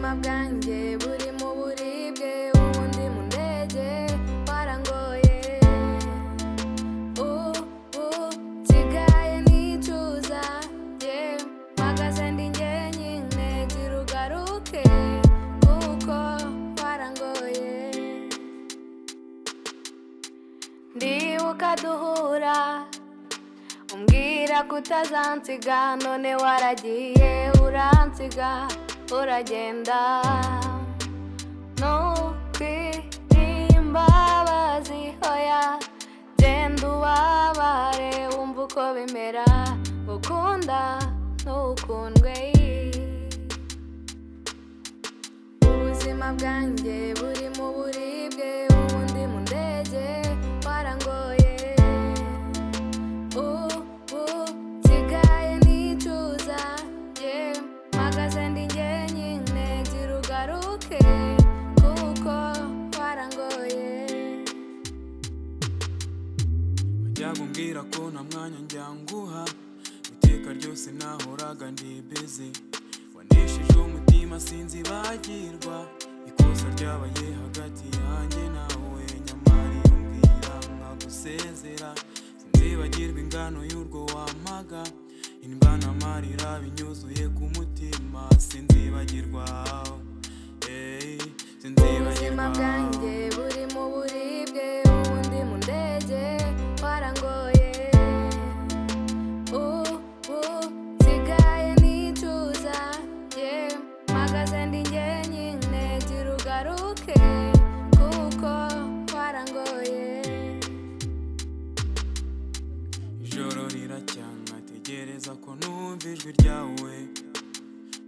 ubuzima bwanjye buri mu buribwe, ubundi mu ndege warangoye. Nsigaye nicuza, mpagaze ndi njyenyine, gira ugaruke kuko warangoye. Ndibuka duhura umbwira ko utazansiga, none waragiye uransiga uragenda. Ntukwiriye imbabazi, hoya genda ubabare wumva uko bimera, gukunda ntukundwe. Ubuzima bwanjye buri mu buribwe, ubundi mu ndege warangoye. Nsigaye nicuza, mpagaze ndi njyenyine, gira ugaruke kuko warangoye. Wajyaga umbwira ko nta mwanya njya nguha, iteka ryose nahoraga ndi busy. Wanesheje umutima sinzibagirwa, ikosa ryabaye hagati yanjye nawe, nyamara umbwira nkagusezera. Sinzibagirwa ingano y'urwo wampaga, indwa n'amarira binyuzuye ku mutima. Sinzibagirwa, ubuzima bwanjye buri mu buribwe, ubundi mu ndege warangoye. Nsigaye nicuza, mpagaze ndi njyenyine, gira ugaruke kuko warangoye. ijoro riracya nkategereza ko numva ijwi ryawe.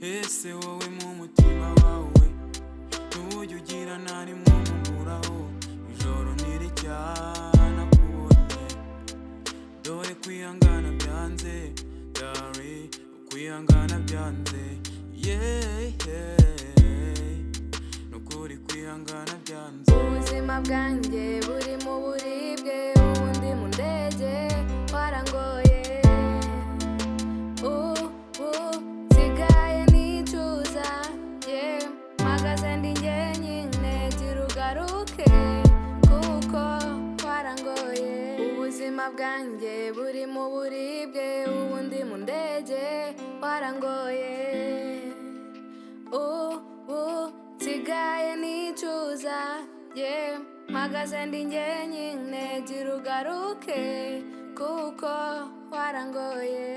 Ese wowe mu mutima wawe ntujya ugira nta rimwe umuburaho. Ijoro ntiricyana kubonye, dore kwihangana byanze, dore ukwihangana byanze, nukuri kwihangana byanze. Ubuzima bwanjye buri mu buribwe, ubundi mu ndege warangoye. Nsigaye nicuza, mpagaze ndi njyenyine, gira ugaruke kuko warangoye. Ubuzima bwanjye buri mu buribwe, ubundi mu ndege warangoye. Nsigaye nicuza, mpagaze ndi njyenyine, gira ugaruke kuko warangoye.